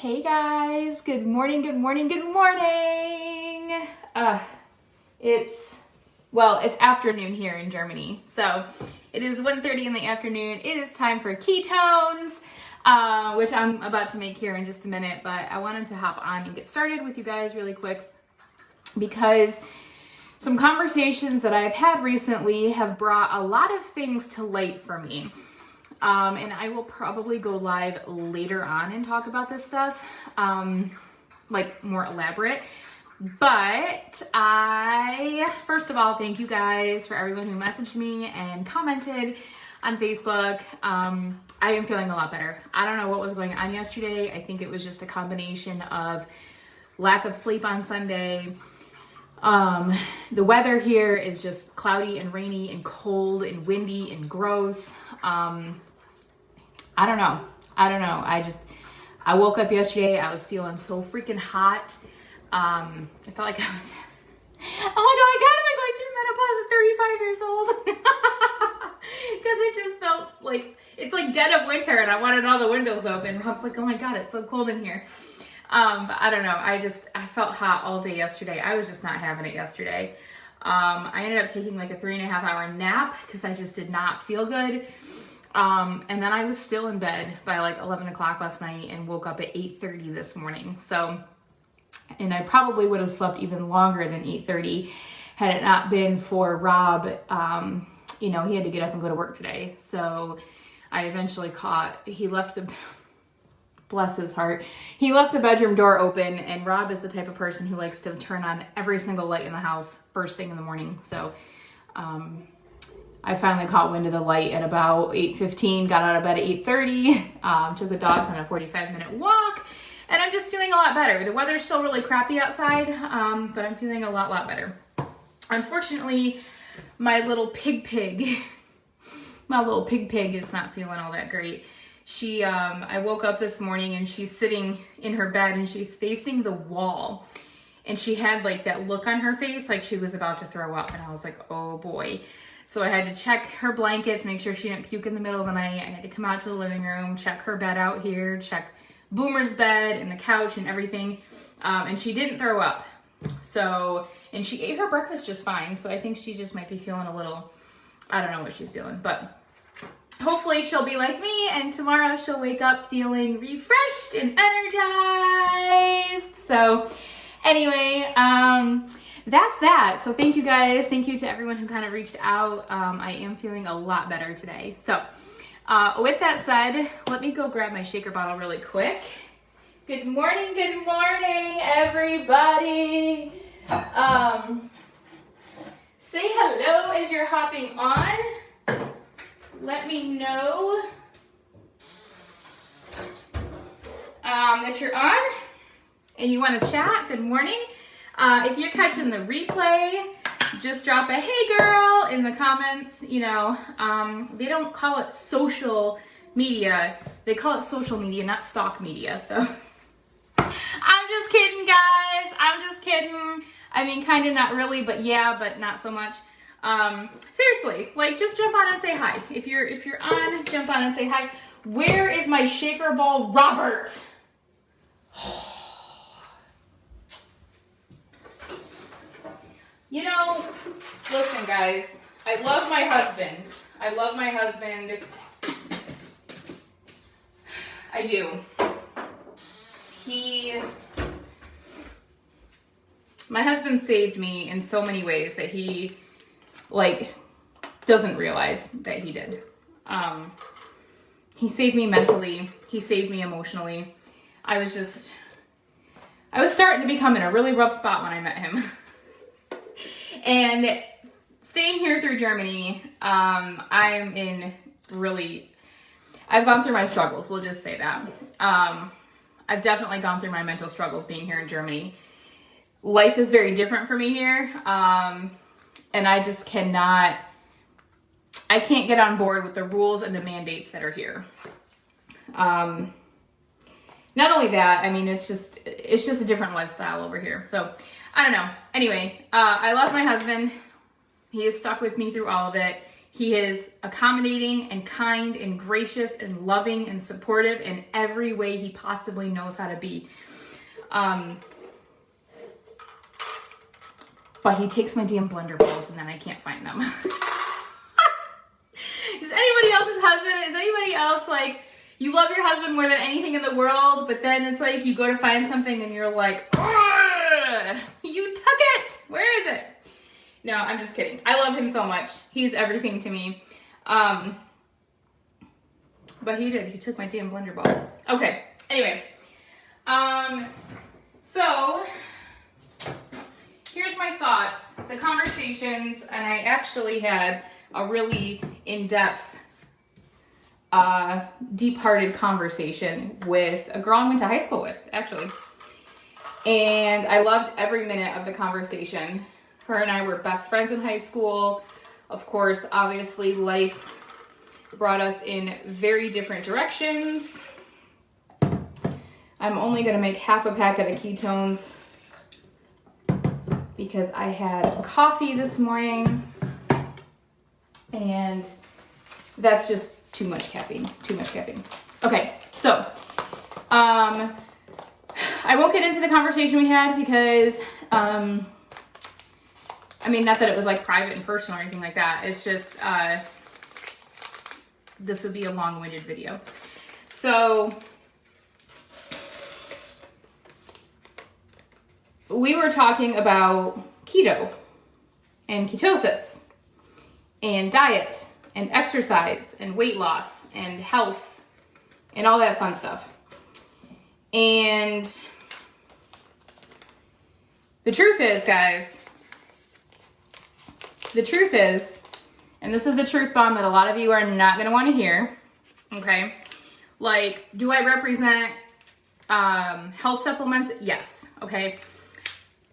Hey guys, good morning, good morning, good morning. It's afternoon here in Germany. So it is 1:30 in the afternoon. It is time for ketones, which I'm about to make here in just a minute, but I wanted to hop on and get started with you guys really quick because some conversations that I've had recently have brought a lot of things to light for me. And I will probably go live later on and talk about this stuff, like more elaborate. But first of all, thank you guys for everyone who messaged me and commented on Facebook. I am feeling a lot better. I don't know what was going on yesterday. I think it was just a combination of lack of sleep on Sunday. The weather here is just cloudy and rainy and cold and windy and gross. I don't know. I woke up yesterday. I was feeling so freaking hot. I felt like I was, oh my God, am I going through menopause at 35 years old? Because it just felt like, it's like dead of winter and I wanted all the windows open. I was like, oh my God, it's so cold in here. But I don't know. I felt hot all day yesterday. I was just not having it yesterday. I ended up taking like a 3.5 hour nap because I just did not feel good. And then I was still in bed by like 11 o'clock last night and woke up at 8:30 this morning. So, and I probably would have slept even longer than 8:30 had it not been for Rob. He had to get up and go to work today. So I eventually bless his heart, he left the bedroom door open, and Rob is the type of person who likes to turn on every single light in the house first thing in the morning. So, I finally caught wind of the light at about 8:15, got out of bed at 8:30, took the dogs on a 45-minute walk, and I'm just feeling a lot better. The weather's still really crappy outside, but I'm feeling a lot better. Unfortunately, my little pig is not feeling all that great. I woke up this morning and she's sitting in her bed and she's facing the wall. And she had like that look on her face like she was about to throw up. And I was like, oh boy. So I had to check her blankets, make sure she didn't puke in the middle of the night. I had to come out to the living room, check her bed out here, check Boomer's bed and the couch and everything. And she didn't throw up. So, and she ate her breakfast just fine. So I think she just might be feeling a little, I don't know what she's feeling, but hopefully she'll be like me and tomorrow she'll wake up feeling refreshed and energized. So anyway, that's that. So thank you guys. Thank you to everyone who kind of reached out. I am feeling a lot better today. So with that said, let me go grab my shaker bottle really quick. Good morning, everybody. Say hello as you're hopping on. Let me know that you're on and you want to chat. Good morning. If you're catching the replay, just drop a hey girl in the comments. They don't call it social media. They call it social media, not stock media. So I'm just kidding, guys. I'm just kidding. I mean, kind of, not really, but yeah, but not so much. Seriously, like just jump on and say hi. If you're on, jump on and say hi. Where is my shaker ball, Robert? Listen guys, I love my husband. I do. My husband saved me in so many ways that he doesn't realize that he did. He saved me mentally. He saved me emotionally. I was starting to become in a really rough spot when I met him. And staying here through Germany, I've gone through my struggles. We'll just say that. I've definitely gone through my mental struggles being here in Germany. Life is very different for me here. And I just I can't get on board with the rules and the mandates that are here. Not only that, I mean, it's just a different lifestyle over here. So I don't know. Anyway, I love my husband. He has stuck with me through all of it. He is accommodating and kind and gracious and loving and supportive in every way he possibly knows how to be. But he takes my damn blender balls and then I can't find them. Is anybody else's husband? Is anybody else like, you love your husband more than anything in the world, but then it's like you go to find something and you're like, you took it. Where is it? No, I'm just kidding. I love him so much. He's everything to me. But he did. He took my damn blender ball. Okay. Anyway. So here's my thoughts. The conversations, and I actually had a really in-depth, deep-hearted conversation with a girl I went to high school with, actually. And I loved every minute of the conversation. Her and I were best friends in high school. Of course, obviously, life brought us in very different directions. I'm only going to make half a packet of ketones because I had coffee this morning. And that's just too much caffeine. Okay, so I won't get into the conversation we had because I mean, not that it was like private and personal or anything like that. It's just this would be a long-winded video. So we were talking about keto and ketosis and diet and exercise and weight loss and health and all that fun stuff. And the truth is, guys, and this is the truth bomb that a lot of you are not going to want to hear, okay? Like, do I represent health supplements? Yes, okay?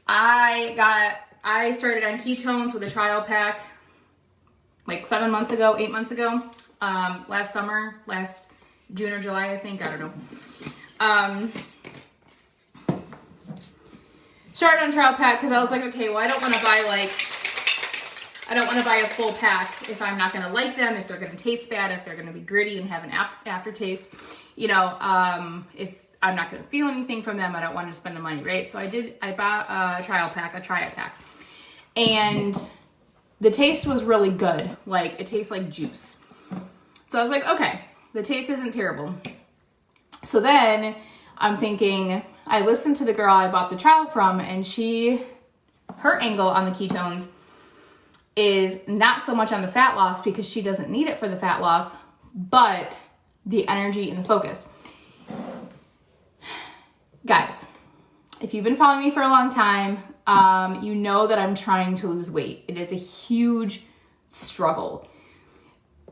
I started on ketones with a trial pack like 8 months ago, last summer, last June or July, I think, I don't know. Started on trial pack because I was like, okay, well, I don't want to buy a full pack if I'm not going to like them, if they're going to taste bad, if they're going to be gritty and have an aftertaste, you know, if I'm not going to feel anything from them, I don't want to spend the money, right? So I bought a trial pack, a try it pack, and the taste was really good. Like, it tastes like juice. So I was like, okay, the taste isn't terrible. So then I'm thinking, I listened to the girl I bought the trial from, and her angle on the ketones is not so much on the fat loss because she doesn't need it for the fat loss, but the energy and the focus. Guys, if you've been following me for a long time, you know that I'm trying to lose weight. It is a huge struggle.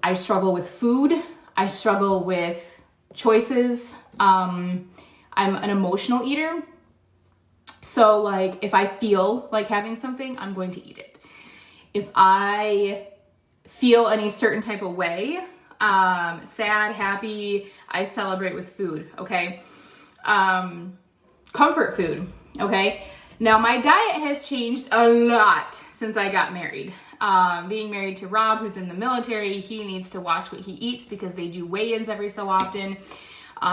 I struggle with food. I struggle with choices. I'm an emotional eater. So like, if I feel like having something, I'm going to eat it. If I feel any certain type of way, sad, happy, I celebrate with food, okay? Comfort food, okay? Now, my diet has changed a lot since I got married. Being married to Rob, who's in the military, he needs to watch what he eats because they do weigh-ins every so often.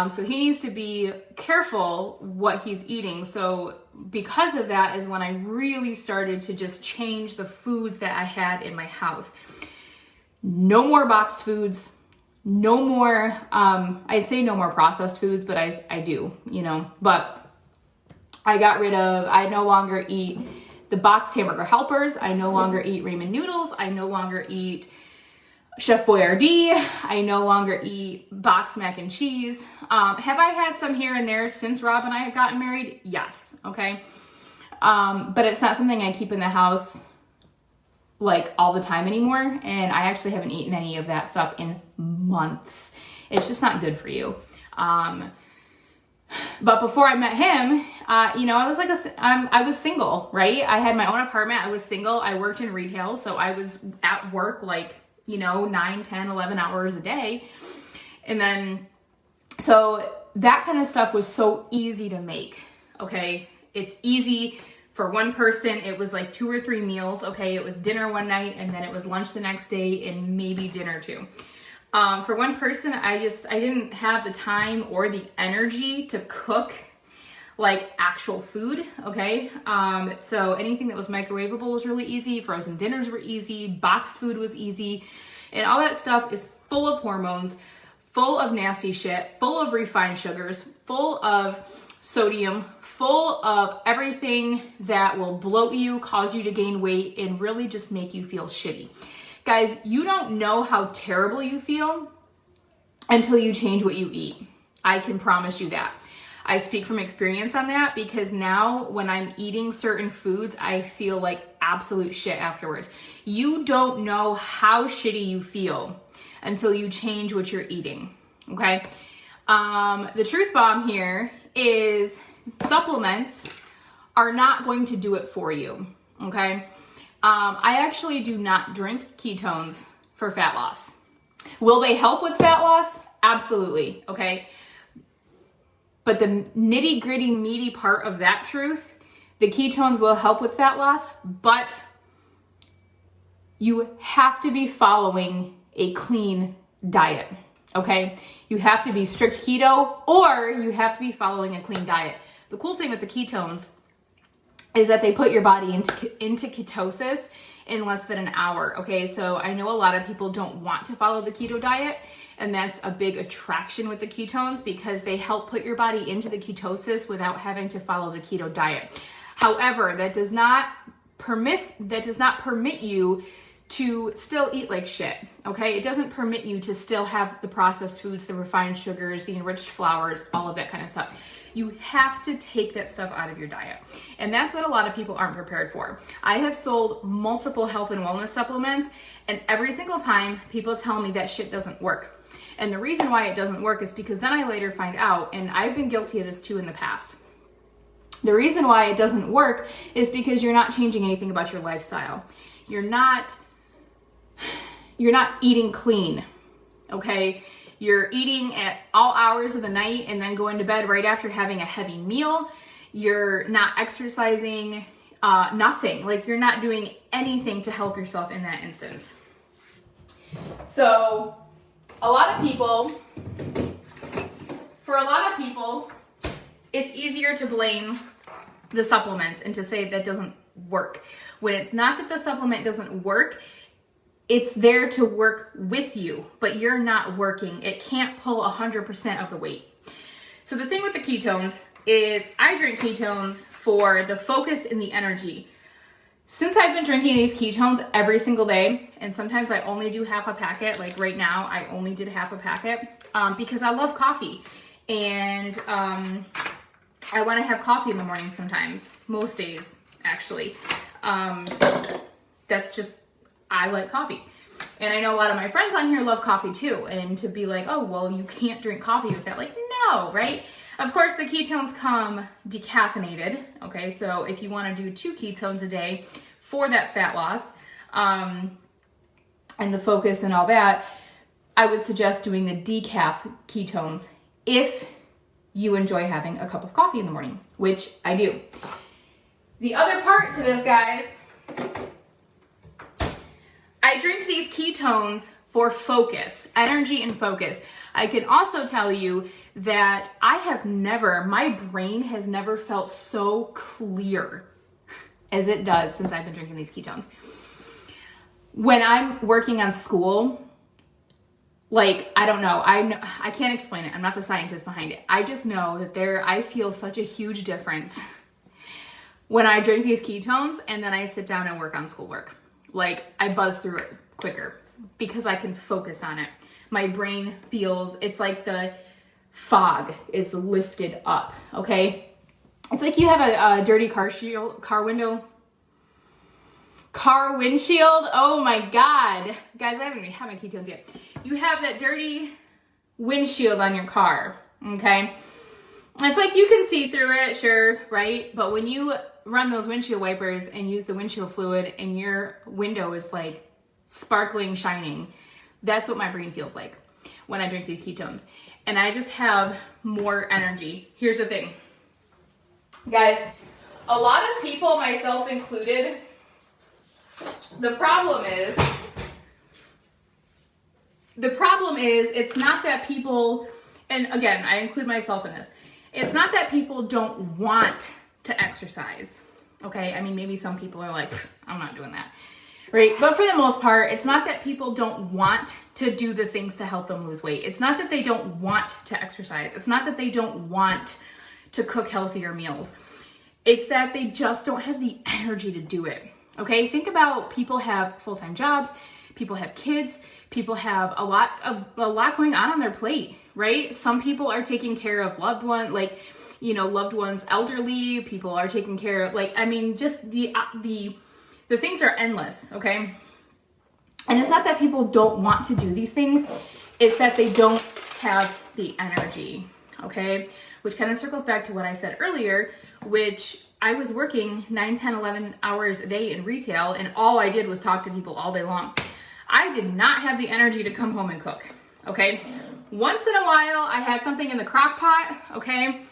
So he needs to be careful what he's eating. So because of that is when I really started to just change the foods that I had in my house. No more boxed foods, no more, I'd say no more processed foods, but I do, you know, but I no longer eat the boxed hamburger helpers. I no longer eat ramen noodles. I no longer eat Chef Boyardee. I no longer eat boxed mac and cheese. Have I had some here and there since Rob and I have gotten married? Yes. Okay. But it's not something I keep in the house like all the time anymore. And I actually haven't eaten any of that stuff in months. It's just not good for you. But before I met him, you know, I was like I was single, right? I had my own apartment. I was single. I worked in retail. So I was at work like, you know, 9, 10, 11 hours a day. And then, so that kind of stuff was so easy to make, okay? It's easy For one person, it was like 2 or 3 meals. Okay, it was dinner one night and then it was lunch the next day and maybe dinner too. For one person, I didn't have the time or the energy to cook like actual food, okay? So anything that was microwavable was really easy. Frozen dinners were easy. Boxed food was easy. And all that stuff is full of hormones, full of nasty shit, full of refined sugars, full of sodium, full of everything that will bloat you, cause you to gain weight, and really just make you feel shitty. Guys, you don't know how terrible you feel until you change what you eat. I can promise you that. I speak from experience on that because now when I'm eating certain foods, I feel like absolute shit afterwards. You don't know how shitty you feel until you change what you're eating, okay? The truth bomb here is supplements are not going to do it for you, okay? I actually do not drink ketones for fat loss. Will they help with fat loss? Absolutely, okay? But the nitty gritty meaty part of that truth, the ketones will help with fat loss, but you have to be following a clean diet, okay? You have to be strict keto or you have to be following a clean diet. The cool thing with the ketones is that they put your body into ketosis in less than an hour, okay? So I know a lot of people don't want to follow the keto diet, and that's a big attraction with the ketones because they help put your body into the ketosis without having to follow the keto diet. However, that does not permit you to still eat like shit, okay? It doesn't permit you to still have the processed foods, the refined sugars, the enriched flours, all of that kind of stuff. You have to take that stuff out of your diet. And that's what a lot of people aren't prepared for. I have sold multiple health and wellness supplements, and every single time people tell me that shit doesn't work. And the reason why it doesn't work is because then I later find out, and I've been guilty of this too in the past. The reason why it doesn't work is because you're not changing anything about your lifestyle. You're not eating clean, okay? You're eating at all hours of the night and then going to bed right after having a heavy meal. You're not exercising, nothing. Like you're not doing anything to help yourself in that instance. So for a lot of people, it's easier to blame the supplements and to say that doesn't work. When it's not that the supplement doesn't work, it's there to work with you, but you're not working. It can't pull 100% of the weight. So the thing with the ketones is I drink ketones for the focus and the energy. Since I've been drinking these ketones every single day, and sometimes I only do half a packet, like right now, I only did half a packet because I love coffee. And I want to have coffee in the morning sometimes, most days, actually. That's just, I like coffee. And I know a lot of my friends on here love coffee too. And to be like, oh, well, you can't drink coffee with that. Like, no, right? Of course, the ketones come decaffeinated. Okay, so if you want to do 2 ketones a day for that fat loss and the focus and all that, I would suggest doing the decaf ketones if you enjoy having a cup of coffee in the morning, which I do. The other part to this, guys, I drink these ketones for focus, energy and focus. I can also tell you that my brain has never felt so clear as it does since I've been drinking these ketones. When I'm working on school, like, I don't know, I can't explain it. I'm not the scientist behind it. I just know that I feel such a huge difference when I drink these ketones and then I sit down and work on schoolwork. Like, I buzz through it quicker because I can focus on it. My brain feels, it's like the fog is lifted up, okay? It's like you have a dirty car windshield. Oh my God. Guys, I haven't even had my ketones yet. You have that dirty windshield on your car, okay? It's like you can see through it, sure, right? But when you run those windshield wipers and use the windshield fluid and your window is like sparkling, shining, that's what my brain feels like when I drink these ketones. And I just have more energy. Here's the thing. Guys, a lot of people, myself included, the problem is it's not that people, and again, I include myself in this, it's not that people don't want to exercise, okay? I mean, maybe some people are like, I'm not doing that, right? But for the most part, it's not that people don't want to do the things to help them lose weight. It's not that they don't want to exercise. It's not that they don't want to cook healthier meals. It's that they just don't have the energy to do it, okay? Think about people have full-time jobs, people have kids, people have a lot going on their plate, right? Some people are taking care of loved ones, elderly, people are taking care of, like, I mean, just the things are endless, okay? And it's not that people don't want to do these things, it's that they don't have the energy, okay? Which kind of circles back to what I said earlier, which I was working 9, 10, 11 hours a day in retail, and all I did was talk to people all day long. I did not have the energy to come home and cook, okay? Once in a while, I had something in the crock pot, okay?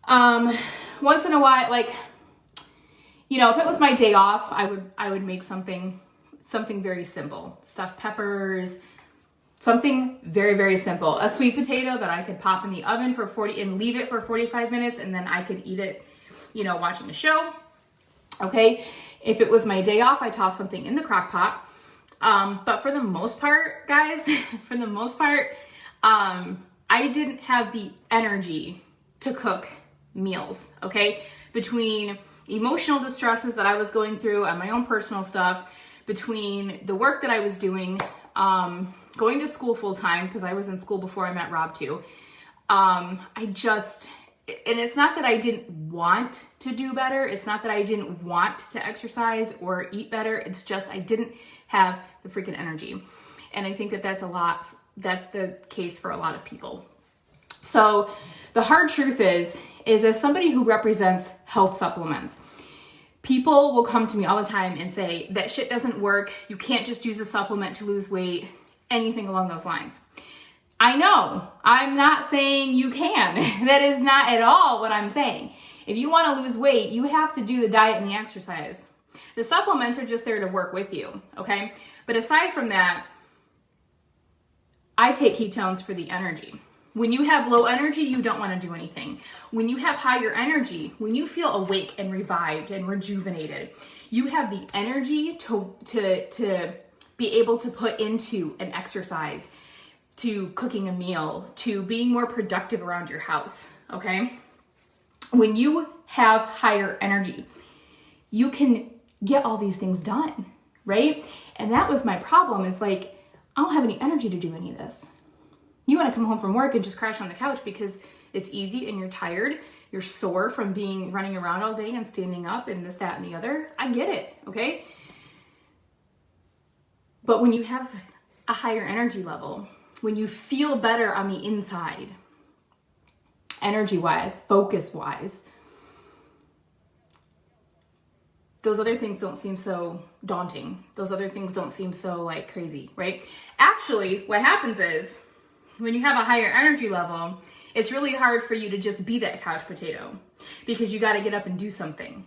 Once in a while, like, you know, if it was my day off, I would make something very simple. Stuffed peppers, something very, very simple. A sweet potato that I could pop in the oven for 40 and leave it for 45 minutes, and then I could eat it, you know, watching a show, okay? If it was my day off, I tossed something in the crock pot. But for the most part, guys, I didn't have the energy to cook meals, okay? Between emotional distresses that I was going through and my own personal stuff, between the work that I was doing, going to school full time, because I was in school before I met Rob too. And it's not that I didn't want to do better. It's not that I didn't want to exercise or eat better. It's just I didn't have the freaking energy. And I think that that's the case for a lot of people. So the hard truth is as somebody who represents health supplements, people will come to me all the time and say, that shit doesn't work. You can't just use a supplement to lose weight, anything along those lines. I know, I'm not saying you can. That is not at all what I'm saying. If you want to lose weight, you have to do the diet and the exercise. The supplements are just there to work with you, okay? But aside from that, I take ketones for the energy. When you have low energy, you don't want to do anything. When you have higher energy, when you feel awake and revived and rejuvenated, you have the energy to be able to put into an exercise, to cooking a meal, to being more productive around your house, okay? When you have higher energy, you can get all these things done, right? And that was my problem, is like, I don't have any energy to do any of this. You want to come home from work and just crash on the couch because it's easy and you're tired, you're sore from running around all day and standing up and this, that, and the other. I get it, okay? But when you have a higher energy level, when you feel better on the inside, energy-wise, focus-wise, those other things don't seem so daunting. Those other things don't seem so like crazy, right? Actually, what happens is when you have a higher energy level, it's really hard for you to just be that couch potato because you got to get up and do something,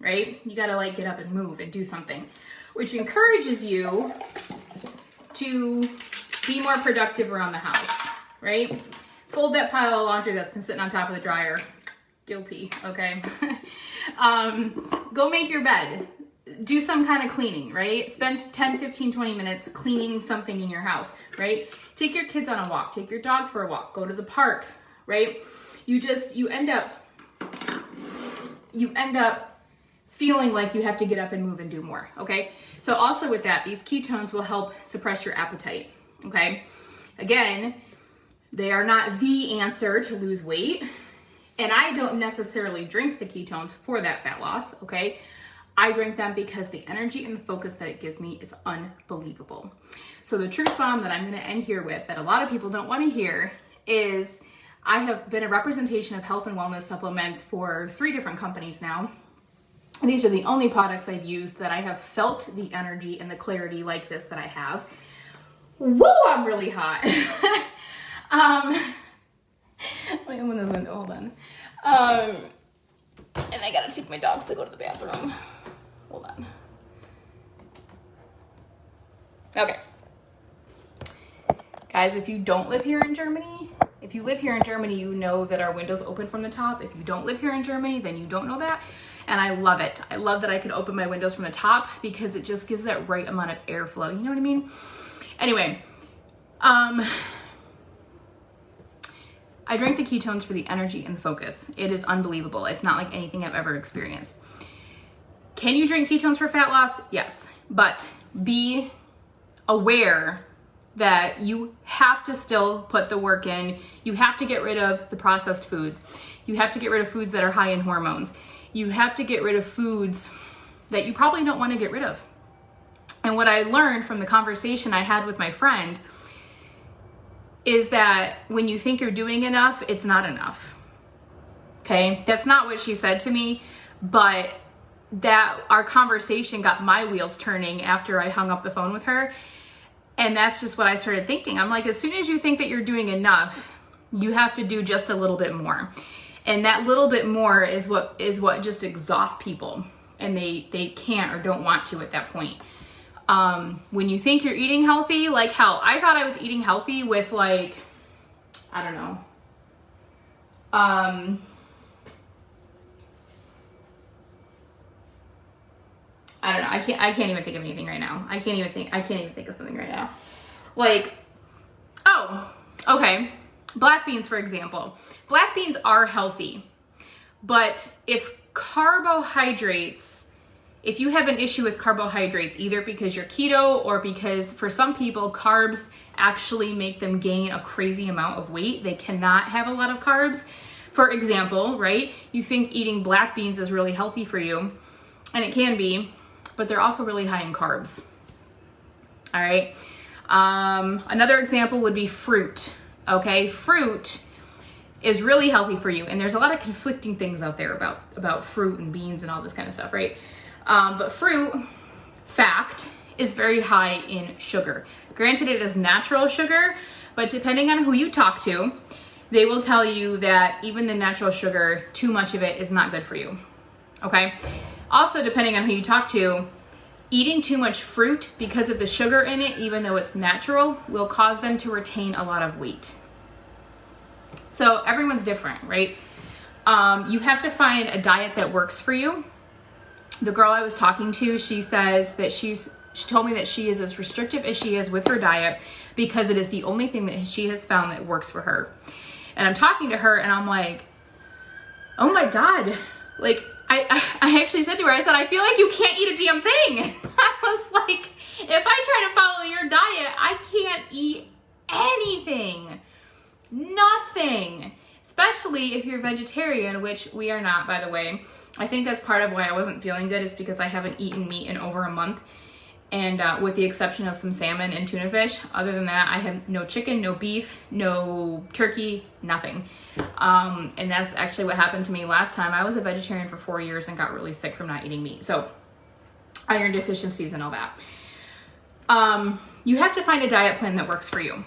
right? You got to like get up and move and do something, which encourages you to be more productive around the house, right? Fold that pile of laundry that's been sitting on top of the dryer. Guilty, okay? Go make your bed. Do some kind of cleaning, right? Spend 10, 15, 20 minutes cleaning something in your house, right? Take your kids on a walk. Take your dog for a walk. Go to the park, right? You end up feeling like you have to get up and move and do more, okay? So also with that, these ketones will help suppress your appetite, okay? Again, they are not the answer to lose weight, and I don't necessarily drink the ketones for that fat loss, okay? I drink them because the energy and the focus that it gives me is unbelievable. So the truth bomb that I'm gonna end here with, that a lot of people don't wanna hear, is I have been a representation of health and wellness supplements for 3 different companies now. And these are the only products I've used that I have felt the energy and the clarity like this that I have. Woo, I'm really hot. Let me open this window, hold on. And I gotta take my dogs to go to the bathroom. Hold on. Okay. Guys, if you don't live here in Germany, if you live here in Germany, you know that our windows open from the top. If you don't live here in Germany, then you don't know that. And I love it. I love that I can open my windows from the top because it just gives that right amount of airflow. You know what I mean? Anyway, I drink the ketones for the energy and the focus. It is unbelievable. It's not like anything I've ever experienced. Can you drink ketones for fat loss? Yes, but be aware that you have to still put the work in. You have to get rid of the processed foods. You have to get rid of foods that are high in hormones. You have to get rid of foods that you probably don't want to get rid of. And what I learned from the conversation I had with my friend is that when you think you're doing enough, it's not enough. Okay? That's not what she said to me, but that our conversation got my wheels turning after I hung up the phone with her. And that's just what I started thinking. I'm like, as soon as you think that you're doing enough, you have to do just a little bit more. And that little bit more is what just exhausts people. And they can't or don't want to at that point. When you think you're eating healthy, like hell, I thought I was eating healthy with like, I don't know. I don't know. I can't even think of anything right now. I can't even think of something right now. Like, oh, okay. Black beans, for example. Black beans are healthy, but if you have an issue with carbohydrates, either because you're keto or because for some people, carbs actually make them gain a crazy amount of weight. They cannot have a lot of carbs. For example, right? You think eating black beans is really healthy for you, and it can be, but they're also really high in carbs. All right. Another example would be fruit. Okay. Fruit is really healthy for you. And there's a lot of conflicting things out there about fruit and beans and all this kind of stuff, right? But fruit, fact, is very high in sugar. Granted, it is natural sugar, but depending on who you talk to, they will tell you that even the natural sugar, too much of it is not good for you. Okay. Also, depending on who you talk to, eating too much fruit because of the sugar in it, even though it's natural, will cause them to retain a lot of weight. So everyone's different, right? You have to find a diet that works for you. The girl I was talking to, she says that she told me that she is as restrictive as she is with her diet because it is the only thing that she has found that works for her. And I'm talking to her and I'm like, oh my God, like, I actually said to her, I said, I feel like you can't eat a damn thing. I was like, if I try to follow your diet, I can't eat anything. Nothing. Especially if you're vegetarian, which we are not, by the way. I think that's part of why I wasn't feeling good is because I haven't eaten meat in over a month. And with the exception of some salmon and tuna fish, other than that, I have no chicken, no beef, no turkey, nothing. And that's actually what happened to me last time. I was a vegetarian for 4 years and got really sick from not eating meat. So iron deficiencies and all that. You have to find a diet plan that works for you.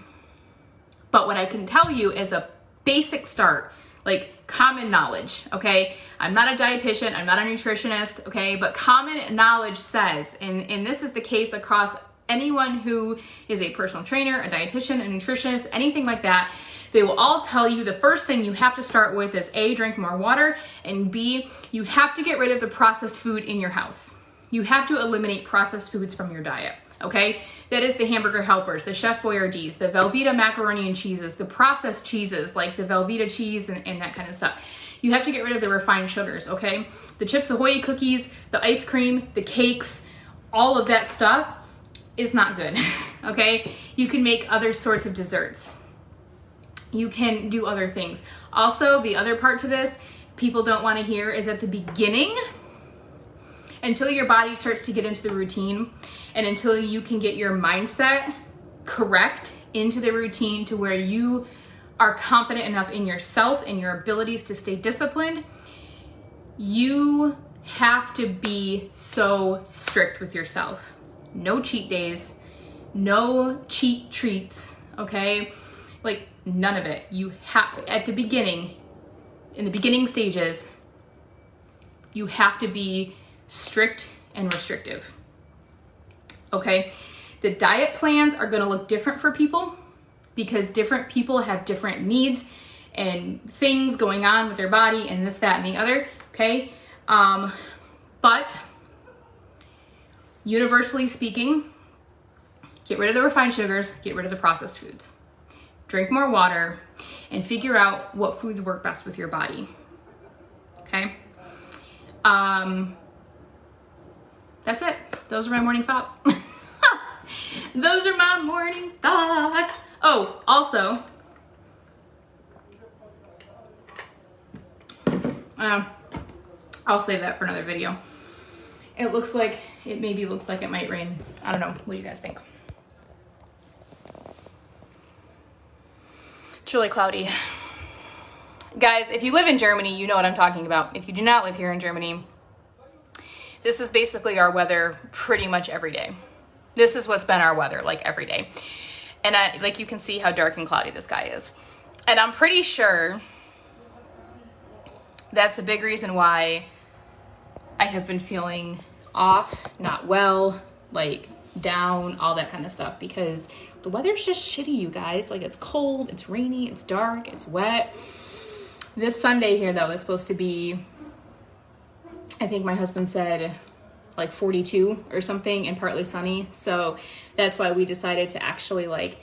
But what I can tell you is a basic start, like common knowledge, okay? I'm not a dietitian, I'm not a nutritionist, okay? But common knowledge says, and this is the case across anyone who is a personal trainer, a dietitian, a nutritionist, anything like that, they will all tell you the first thing you have to start with is A, drink more water, and B, you have to get rid of the processed food in your house. You have to eliminate processed foods from your diet. Okay, that is the hamburger helpers, the Chef Boyardees, the Velveeta macaroni and cheeses, the processed cheeses like the Velveeta cheese and that kind of stuff. You have to get rid of the refined sugars, okay? The Chips Ahoy cookies, the ice cream, the cakes, all of that stuff is not good, okay? You can make other sorts of desserts. You can do other things. Also, the other part to this people don't want to hear is at the beginning, until your body starts to get into the routine and until you can get your mindset correct into the routine to where you are confident enough in yourself and your abilities to stay disciplined, you have to be so strict with yourself. No cheat days, no cheat treats, okay? Like none of it. You have, at the beginning, in the beginning stages, You have to be strict and restrictive. Okay? The diet plans are going to look different for people because different people have different needs and things going on with their body and this, that, and the other. Okay? But universally speaking, get rid of the refined sugars, get rid of the processed foods. Drink more water and figure out what foods work best with your body. Okay? That's it. Those are my morning thoughts. Those are my morning thoughts. Oh, also, I'll save that for another video. It maybe looks like it might rain. I don't know. What do you guys think? It's really cloudy. Guys, if you live in Germany, you know what I'm talking about. If you do not live here in Germany, this is basically our weather pretty much every day. This is what's been our weather like every day. And like you can see how dark and cloudy the sky is. And I'm pretty sure that's a big reason why I have been feeling off, not well, like down, all that kind of stuff, because the weather's just shitty, you guys. Like, it's cold, it's rainy, it's dark, it's wet. This Sunday here, though, is supposed to be, I think my husband said, like 42 or something and partly sunny. So that's why we decided to actually like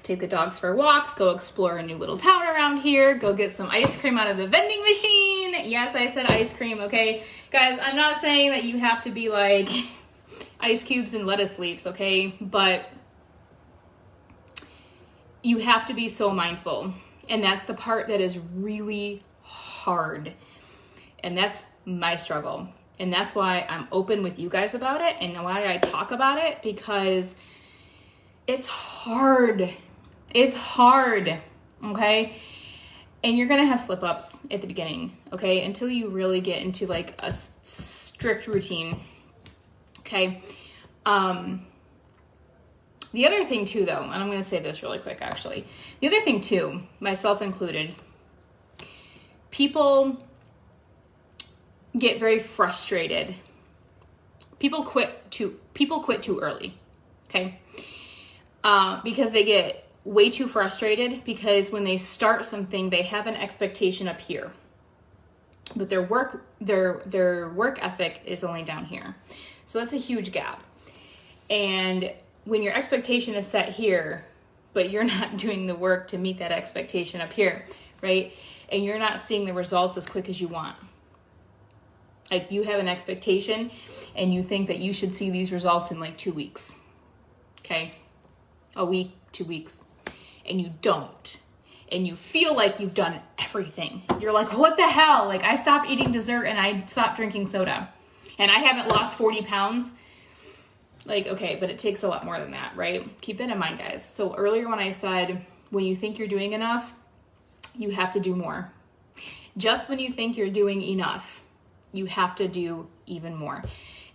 take the dogs for a walk, go explore a new little town around here, go get some ice cream out of the vending machine. Yes, I said ice cream, okay? Guys, I'm not saying that you have to be like ice cubes and lettuce leaves, okay? But you have to be so mindful. And that's the part that is really hard. And that's my struggle. And that's why I'm open with you guys about it and why I talk about it, because it's hard. It's hard, okay? And you're going to have slip-ups at the beginning, okay? Until you really get into like a strict routine, okay? The other thing too, though, and I'm going to say this really quick, actually. The other thing too, myself included, people get very frustrated. People quit too early, okay? Because they get way too frustrated, because when they start something, they have an expectation up here, but their work ethic is only down here. So that's a huge gap. And when your expectation is set here, but you're not doing the work to meet that expectation up here, right? And you're not seeing the results as quick as you want. Like, you have an expectation and you think that you should see these results in like 2 weeks, okay? A week, 2 weeks, and you don't. And you feel like you've done everything. You're like, what the hell? Like, I stopped eating dessert and I stopped drinking soda and I haven't lost 40 pounds. Like, okay, but it takes a lot more than that, right? Keep that in mind, guys. So earlier when I said, when you think you're doing enough, you have to do more. Just when you think you're doing enough, you have to do even more.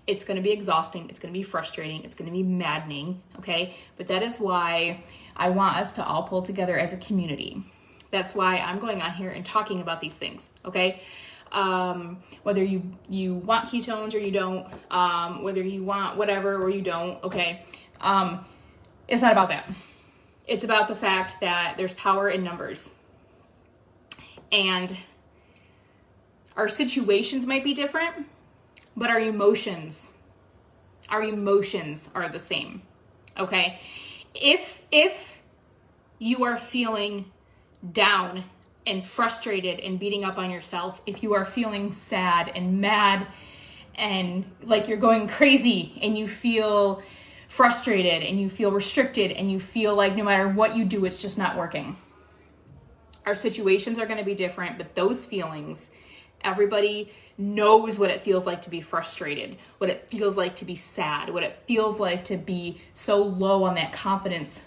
It's going to be exhausting. It's going to be frustrating. It's going to be maddening, okay? But that is why I want us to all pull together as a community. That's why I'm going on here and talking about these things, okay? Whether you want ketones or you don't, whether you want whatever or you don't, okay? It's not about that. It's about the fact that there's power in numbers. And our situations might be different, but our emotions are the same, okay? If you are feeling down and frustrated and beating up on yourself, if you are feeling sad and mad and like you're going crazy and you feel frustrated and you feel restricted and you feel like no matter what you do, it's just not working. Our situations are going to be different, but those feelings, everybody knows what it feels like to be frustrated, what it feels like to be sad, what it feels like to be so low on that confidence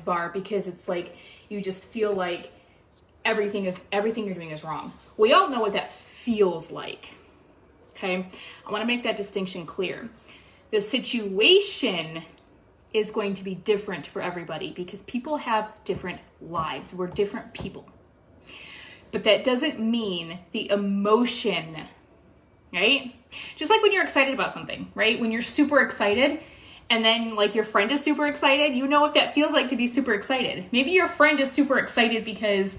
bar, because it's like you just feel like everything you're doing is wrong. We all know what that feels like. Okay? I want to make that distinction clear. The situation is going to be different for everybody because people have different lives. We're different people. but that doesn't mean the emotion, right? Just like when you're excited about something, right? When you're super excited and then like your friend is super excited, you know what that feels like to be super excited. Maybe your friend is super excited because,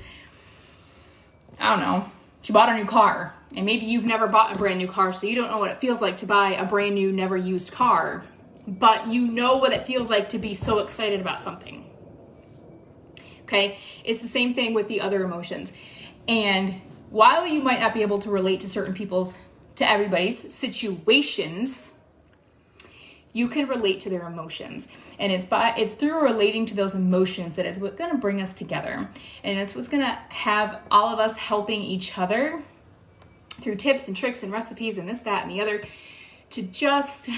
I don't know, she bought a new car, and maybe you've never bought a brand new car, so you don't know what it feels like to buy a brand new, never used car, but you know what it feels like to be so excited about something. Okay, it's the same thing with the other emotions. And while you might not be able to relate to everybody's situations, you can relate to their emotions. And it's through relating to those emotions that it's what's going to bring us together. And it's what's going to have all of us helping each other through tips and tricks and recipes and this, that, and the other to just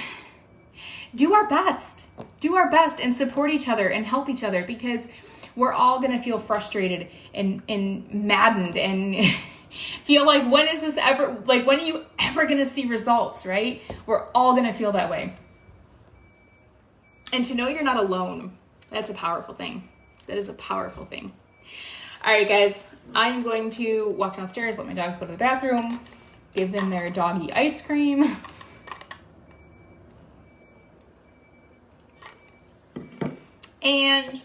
do our best and support each other and help each other, because we're all going to feel frustrated and maddened and feel like, when are you ever going to see results, right? We're all going to feel that way. And to know you're not alone, that's a powerful thing. That is a powerful thing. All right, guys, I'm going to walk downstairs, let my dogs go to the bathroom, give them their doggy ice cream. And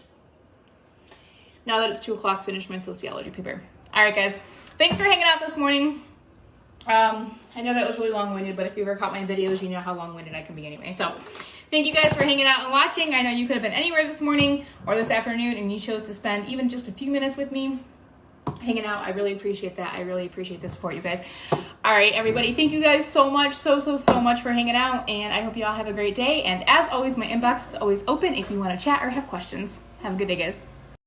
now that it's 2:00, finish my sociology paper. All right, guys, thanks for hanging out this morning. I know that was really long-winded, but if you ever caught my videos, you know how long-winded I can be anyway. So thank you guys for hanging out and watching. I know you could have been anywhere this morning or this afternoon, and you chose to spend even just a few minutes with me hanging out. I really appreciate that. I really appreciate the support, you guys. All right, everybody, thank you guys so much, so much for hanging out, and I hope you all have a great day. And as always, my inbox is always open if you want to chat or have questions. Have a good day, guys.